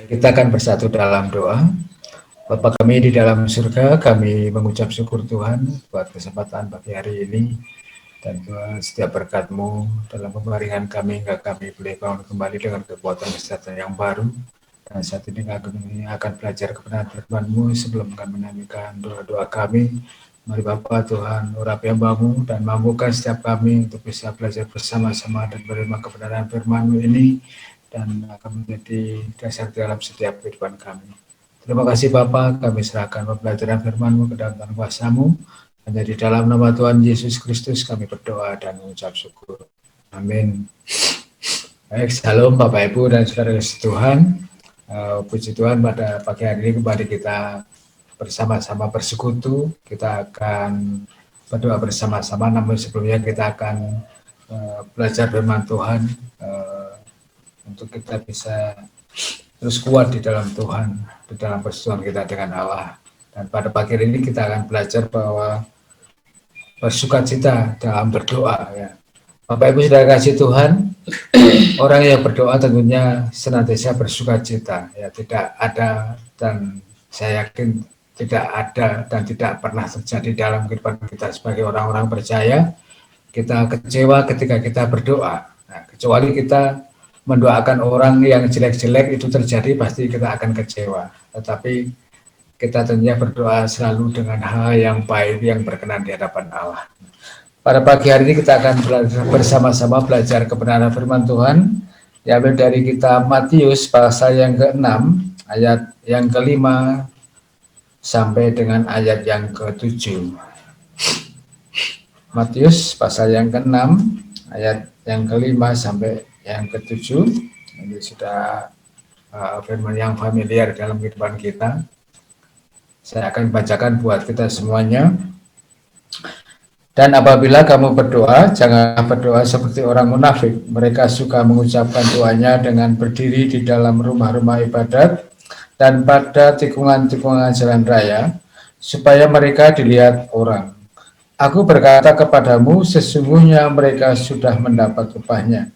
Kita akan bersatu dalam doa. Bapa kami di dalam surga, kami mengucap syukur Tuhan buat kesempatan pagi hari ini dan buat setiap berkat-Mu dalam pembaringan kami hingga kami boleh bangun kembali dengan kekuatan kesehatan yang baru. Dan saat ini kami akan belajar kebenaran firman-Mu sebelum kami menyanyikan doa-doa kami. Mari Bapa Tuhan, urapi hamba-Mu dan mampukan setiap kami untuk bisa belajar bersama-sama dan menerima kebenaran firman-Mu ini dan akan menjadi dasar dalam setiap kehidupan kami. Terima kasih Bapa, kami serahkan pembelajaran firman-Mu ke dalam tangan kuasa-Mu. Hanya di dalam nama Tuhan Yesus Kristus kami berdoa dan mengucap syukur. Amin. Baik, salam Bapak Ibu dan saudara Tuhan. Puji Tuhan pada pagi hari ini kembali kita bersama-sama bersekutu. Kita akan berdoa bersama-sama, namun sebelumnya kita akan belajar firman Tuhan untuk kita bisa terus kuat di dalam Tuhan, di dalam persekutuan kita dengan Allah. Dan pada pagi ini kita akan belajar bahwa bersukacita dalam berdoa. Ya. Bapak Ibu sudah kasih Tuhan, orang yang berdoa tentunya senantiasa bersukacita. Ya, tidak ada dan saya yakin tidak ada dan tidak pernah terjadi dalam kehidupan kita sebagai orang-orang percaya. Kita kecewa ketika kita berdoa. Nah, kecuali kita mendoakan orang yang jelek-jelek itu terjadi, pasti kita akan kecewa. Tetapi kita tentunya berdoa selalu dengan hal yang baik yang berkenan di hadapan Allah. Pada pagi hari ini kita akan bersama-sama belajar kebenaran firman Tuhan, diambil dari kitab Matius pasal yang ke-6, ayat yang ke-5 sampai dengan ayat yang ke-7. Matius pasal yang ke-6, ayat yang ke-5 sampai yang ke-7. Ini sudah firman yang familiar dalam kehidupan kita. Saya akan bacakan buat kita semuanya. Dan apabila kamu berdoa, janganlah berdoa seperti orang munafik. Mereka suka mengucapkan doanya dengan berdiri di dalam rumah-rumah ibadat dan pada tikungan-tikungan jalan raya, supaya mereka dilihat orang. Aku berkata kepadamu, sesungguhnya mereka sudah mendapat upahnya.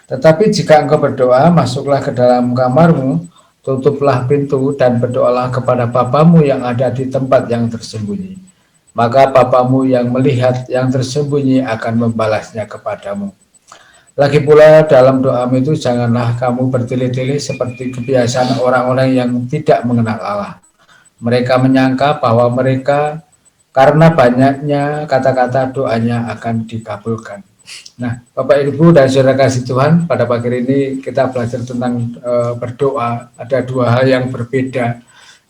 Tetapi jika engkau berdoa, masuklah ke dalam kamarmu, tutuplah pintu dan berdoalah kepada Bapamu yang ada di tempat yang tersembunyi. Maka Bapamu yang melihat yang tersembunyi akan membalasnya kepadamu. Lagi pula dalam doamu itu janganlah kamu bertele-tele seperti kebiasaan orang-orang yang tidak mengenal Allah. Mereka menyangka bahwa mereka karena banyaknya kata-kata doanya akan dikabulkan. Nah, Bapak Ibu dan saudara kasih Tuhan, pada pagi ini kita belajar tentang berdoa. Ada dua hal yang berbeda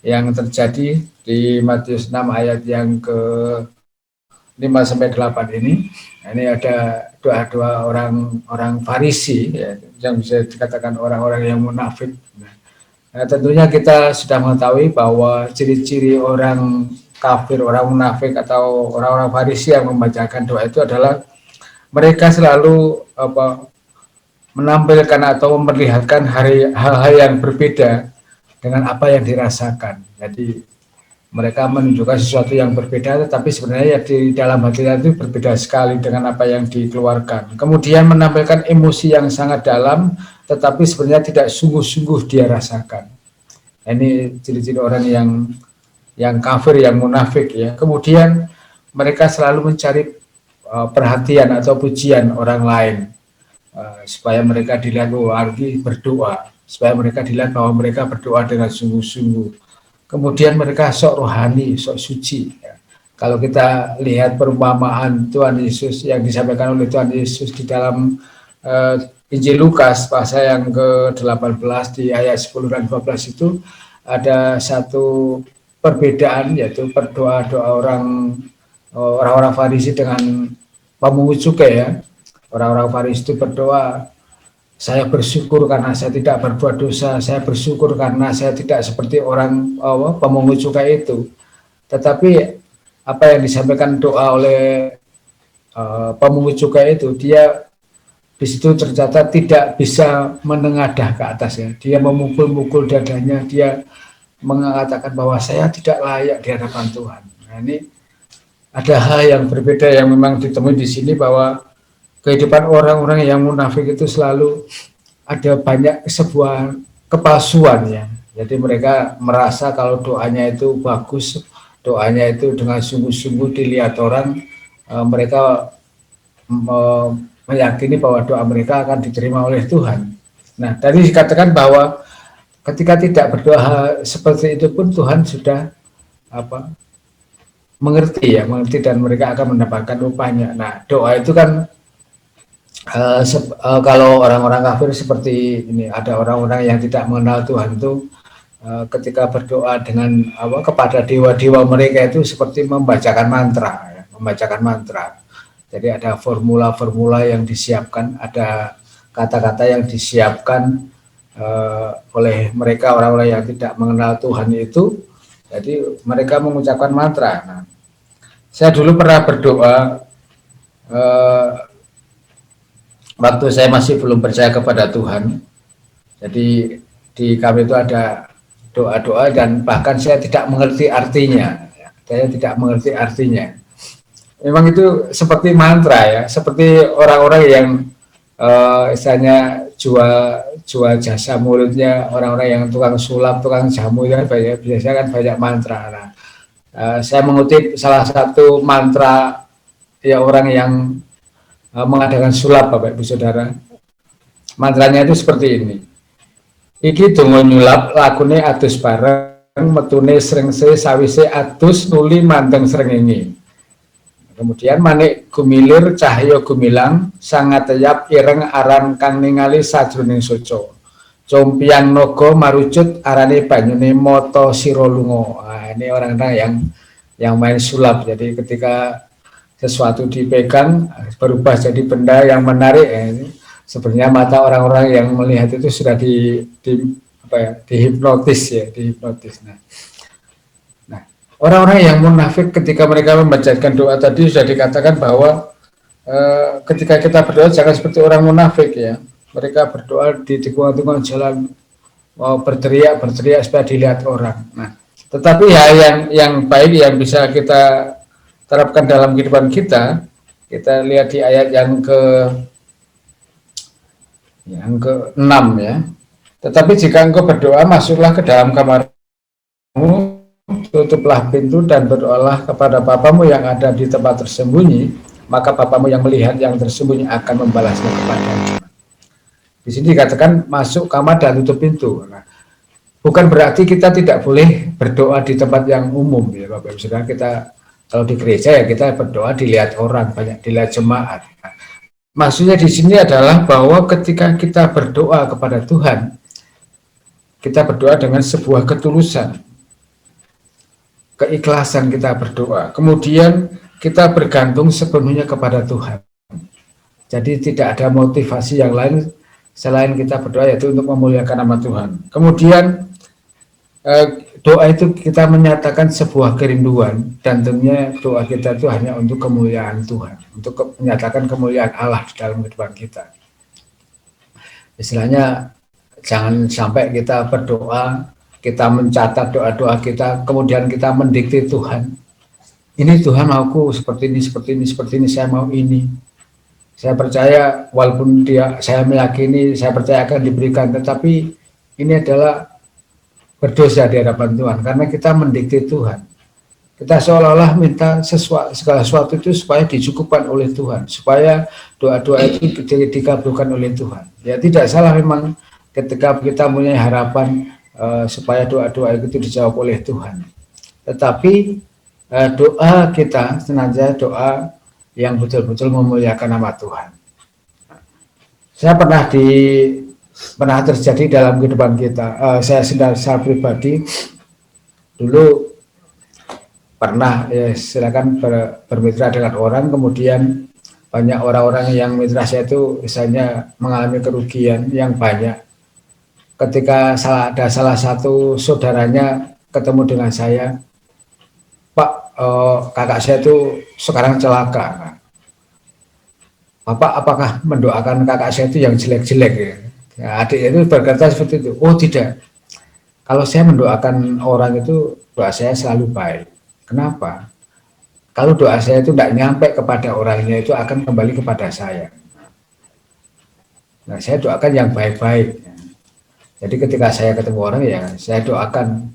yang terjadi di Matius 6 ayat yang ke-5 sampai 8 ini. Ini ada doa-doa orang Farisi, ya, yang bisa dikatakan orang-orang yang munafik. Nah, tentunya kita sudah mengetahui bahwa ciri-ciri orang kafir, orang munafik atau orang-orang Farisi yang membacakan doa itu adalah mereka selalu menampilkan atau memperlihatkan hal-hal yang berbeda dengan apa yang dirasakan. Jadi mereka menunjukkan sesuatu yang berbeda, tetapi sebenarnya di dalam hatinya itu berbeda sekali dengan apa yang dikeluarkan. Kemudian menampilkan emosi yang sangat dalam, tetapi sebenarnya tidak sungguh-sungguh dia rasakan. Ini ciri-ciri orang yang kafir, yang munafik ya. Kemudian mereka selalu mencari perhatian atau pujian orang lain, supaya mereka dilihat arti berdoa, supaya mereka dilihat bahwa mereka berdoa dengan sungguh-sungguh. Kemudian mereka sok rohani, sok suci. Ya. Kalau kita lihat perumpamaan Tuhan Yesus yang disampaikan oleh Tuhan Yesus di dalam Injil Lukas pasal yang ke-18 di ayat 10 dan 12 itu ada satu perbedaan, yaitu berdoa-doa orang-orang Farisi dengan pemungut cukai ya. Orang-orang Farisi itu berdoa, saya bersyukur karena saya tidak berbuat dosa, saya bersyukur karena saya tidak seperti orang pemungut cukai itu. Tetapi apa yang disampaikan doa oleh pemungut cukai itu, dia di situ tercatat tidak bisa menengadah ke atas ya. Dia memukul-mukul dadanya, dia mengatakan bahwa saya tidak layak di hadapan Tuhan. Nah, ini ada hal yang berbeda yang memang ditemui di sini, bahwa kehidupan orang-orang yang munafik itu selalu ada banyak sebuah kepalsuan ya. Jadi mereka merasa kalau doanya itu bagus, doanya itu dengan sungguh-sungguh dilihat orang, mereka meyakini bahwa doa mereka akan diterima oleh Tuhan. Nah, tadi dikatakan bahwa ketika tidak berdoa seperti itu pun Tuhan sudah apa mengerti ya, mengerti dan mereka akan mendapatkan upahnya. Nah, doa itu kan kalau orang-orang kafir seperti ini, ada orang-orang yang tidak mengenal Tuhan itu ketika berdoa dengan kepada dewa-dewa mereka itu seperti membacakan mantra ya, membacakan mantra. Jadi ada formula-formula yang disiapkan, ada kata-kata yang disiapkan oleh mereka orang-orang yang tidak mengenal Tuhan itu. Jadi mereka mengucapkan mantra. Nah, saya dulu pernah berdoa waktu saya masih belum percaya kepada Tuhan. Jadi di kami itu ada doa-doa dan bahkan saya tidak mengerti artinya. Saya tidak mengerti artinya. Memang itu seperti mantra ya, seperti orang-orang yang istilahnya jual jasa mulutnya, orang-orang yang tukang sulap, tukang jamu ya, biasanya kan banyak mantra. Nah, saya mengutip salah satu mantra ya orang yang mengadakan sulap, Bapak Ibu Saudara. Mantranya itu seperti ini. Iki donga nyulap lakune adus bareng metune srengse sawise adus nuli manteng srengenge. Kemudian manik gumilir cahya gumilang sangat teyap ireng aran kang ningali sajroning soco. Compiang nogo marucut arane banyune moto siro lungo. Nah, ini orang-orang yang main sulap. Jadi ketika sesuatu dipegang berubah jadi benda yang menarik. Sebenarnya mata orang-orang yang melihat itu sudah dihipnotis ya, dihipnotis. Nah, orang-orang yang munafik ketika mereka membacakan doa tadi sudah dikatakan bahwa ketika kita berdoa jangan seperti orang munafik ya. Mereka berdoa di tikungan-tikungan jalan, mau berteriak supaya dilihat orang. Nah, tetapi yang baik yang bisa kita terapkan dalam kehidupan kita lihat di ayat yang ke-6 ya. Tetapi jika engkau berdoa, masuklah ke dalam kamarmu, tutuplah pintu dan berdoalah kepada Bapamu yang ada di tempat tersembunyi, maka Bapamu yang melihat yang tersembunyi akan membalasnya kepadamu. Di sini dikatakan masuk kamar dan tutup pintu. Nah, bukan berarti kita tidak boleh berdoa di tempat yang umum ya Bapak Ibu Saudara. Kita kalau di gereja ya kita berdoa dilihat orang, banyak dilihat jemaat. Nah, maksudnya di sini adalah bahwa ketika kita berdoa kepada Tuhan, kita berdoa dengan sebuah ketulusan, keikhlasan kita berdoa. Kemudian kita bergantung sepenuhnya kepada Tuhan. Jadi tidak ada motivasi yang lain selain kita berdoa yaitu untuk memuliakan nama Tuhan. Kemudian doa itu kita menyatakan sebuah kerinduan dan tentunya doa kita itu hanya untuk kemuliaan Tuhan, untuk menyatakan kemuliaan Allah di dalam kehidupan kita. Istilahnya jangan sampai kita berdoa, kita mencatat doa-doa kita, kemudian kita mendikte Tuhan. Ini Tuhan mauku seperti ini, saya mau ini. Saya percaya walaupun saya meyakini, saya percaya akan diberikan, tetapi ini adalah berdosa di hadapan Tuhan karena kita mendikte Tuhan. Kita seolah-olah minta segala sesuatu itu supaya dicukupkan oleh Tuhan, supaya doa-doa itu dikabulkan oleh Tuhan. Ya tidak salah memang ketika kita punya harapan supaya doa-doa itu dijawab oleh Tuhan. Tetapi doa kita sengaja doa yang betul-betul memuliakan nama Tuhan. Saya pernah terjadi dalam kehidupan kita. Saya secara pribadi dulu pernah silakan bermitra dengan orang, kemudian banyak orang-orang yang mitra saya itu misalnya mengalami kerugian yang banyak. Ketika ada salah satu saudaranya ketemu dengan saya, Pak, kakak saya itu sekarang celaka. Bapak apakah mendoakan kakak saya itu yang jelek-jelek ya? Nah, adik itu berkata seperti itu. Oh tidak, kalau saya mendoakan orang itu doa saya selalu baik. Kenapa? Kalau doa saya itu tidak nyampe kepada orangnya itu akan kembali kepada saya. Nah, saya doakan yang baik-baik. Jadi ketika saya ketemu orang ya saya doakan,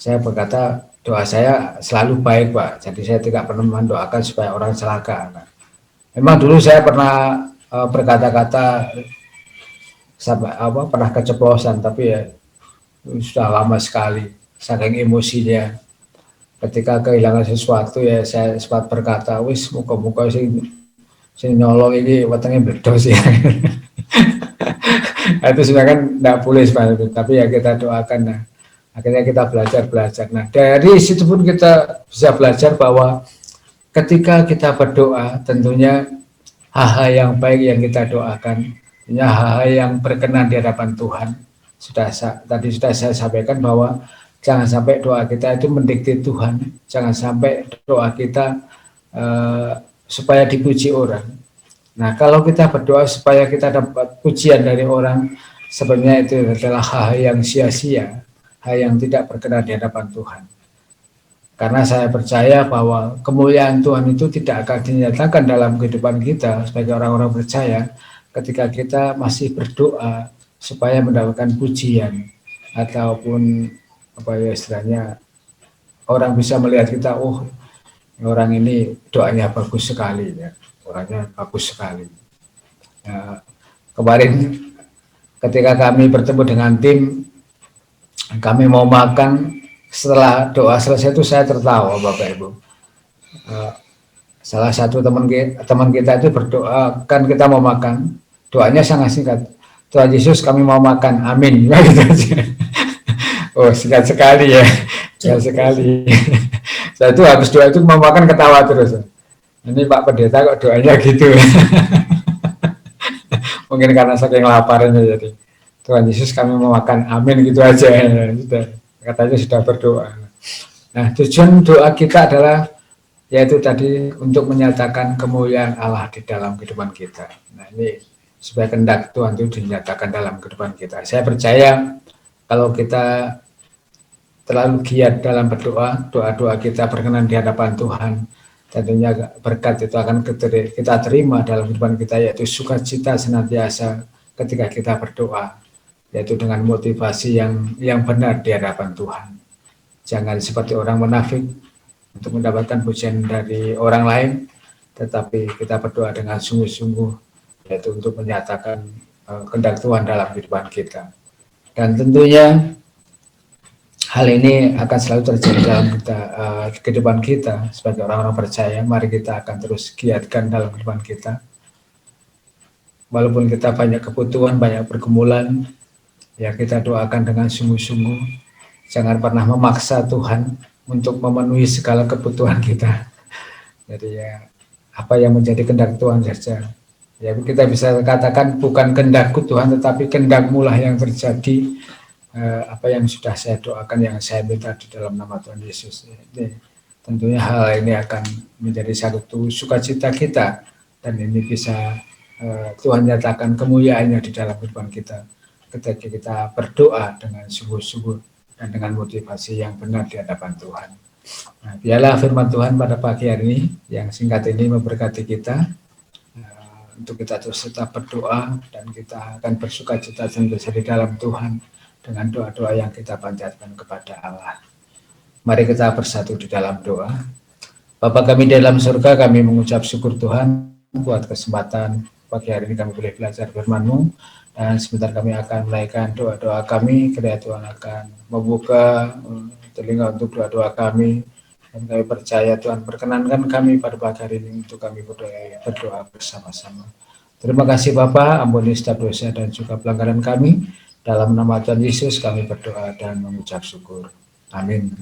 saya berkata doa saya selalu baik Pak, jadi saya tidak pernah mendoakan supaya orang celaka. Nah, memang dulu saya pernah berkata-kata sampai pernah keceplosan, tapi ya sudah lama sekali saking emosinya ketika kehilangan sesuatu ya saya sempat berkata wis muka-muka sing nyolong ini wetenge bledos ya. Nah, itu sebenarnya kan tidak boleh sebenarnya, tapi ya kita doakan. Nah, akhirnya kita belajar. Nah, dari situ pun kita bisa belajar bahwa ketika kita berdoa, tentunya hal-hal yang baik yang kita doakan, hal-hal yang berkenan di hadapan Tuhan. Tadi sudah saya sampaikan bahwa jangan sampai doa kita itu mendikte Tuhan, jangan sampai doa kita supaya dipuji orang. Nah, kalau kita berdoa supaya kita dapat pujian dari orang, sebenarnya itu adalah hal yang sia-sia, hal yang tidak berkenan di hadapan Tuhan. Karena saya percaya bahwa kemuliaan Tuhan itu tidak akan dinyatakan dalam kehidupan kita sebagai orang-orang percaya ketika kita masih berdoa supaya mendapatkan pujian ataupun apa ya istilahnya orang bisa melihat kita, oh orang ini doanya bagus sekali ya, orangnya bagus sekali. Ya, kemarin ketika kami bertemu dengan tim, kami mau makan, setelah doa selesai itu saya tertawa Bapak Ibu. Salah satu teman kita itu berdoa, kan kita mau makan, doanya sangat singkat. Tuhan Yesus kami mau makan, amin. Oh singkat sekali ya, singkat sekali. Saya itu habis doa itu mau makan ketawa terus. Ini Pak Pendeta kok doanya gitu. Mungkin karena saking laparnya jadi. Tuhan Yesus kami mau makan, amin gitu aja. Sudah, katanya sudah berdoa. Nah tujuan doa kita adalah yaitu tadi untuk menyatakan kemuliaan Allah di dalam kehidupan kita. Nah ini supaya kehendak Tuhan itu dinyatakan dalam kehidupan kita. Saya percaya kalau kita terlalu giat dalam berdoa, doa-doa kita berkenan di hadapan Tuhan, tentunya berkat itu akan kita terima dalam kehidupan kita, yaitu sukacita senantiasa ketika kita berdoa, yaitu dengan motivasi yang benar di hadapan Tuhan. Jangan seperti orang munafik untuk mendapatkan pujian dari orang lain, tetapi kita berdoa dengan sungguh-sungguh, yaitu untuk menyatakan kehendak Tuhan dalam kehidupan kita. Dan tentunya hal ini akan selalu terjadi dalam kehidupan kita sebagai orang-orang percaya. Mari kita akan terus giatkan dalam kehidupan kita. Walaupun kita banyak kebutuhan, banyak pergumulan, ya kita doakan dengan sungguh-sungguh. Jangan pernah memaksa Tuhan untuk memenuhi segala kebutuhan kita. Jadi ya apa yang menjadi kehendak Tuhan saja. Ya kita bisa katakan bukan kehendakku Tuhan, tetapi kehendak-Mu lah yang terjadi. Apa yang sudah saya doakan, yang saya minta di dalam nama Tuhan Yesus. Ini, tentunya hal ini akan menjadi satu sukacita kita, dan ini bisa Tuhan nyatakan kemuliaannya di dalam kehidupan kita ketika kita berdoa dengan sungguh-sungguh dan dengan motivasi yang benar di hadapan Tuhan. Nah, biarlah firman Tuhan pada pagi hari ini yang singkat ini memberkati kita untuk kita terus tetap berdoa, dan kita akan bersukacita senantiasa di dalam Tuhan dengan doa-doa yang kita panjatkan kepada Allah. Mari kita bersatu di dalam doa. Bapa kami di dalam surga, kami mengucap syukur Tuhan buat kesempatan pagi hari ini kami boleh belajar firman-Mu, dan sebentar kami akan menaikkan doa-doa kami, kiranya Tuhan akan membuka telinga untuk doa-doa kami, dan kami percaya Tuhan perkenankan kami pada pagi hari ini untuk kami berdoa bersama-sama. Terima kasih Bapa, ampuni setiap dosa dan juga pelanggaran kami. Dalam nama Tuhan Yesus kami berdoa dan mengucap syukur. Amin.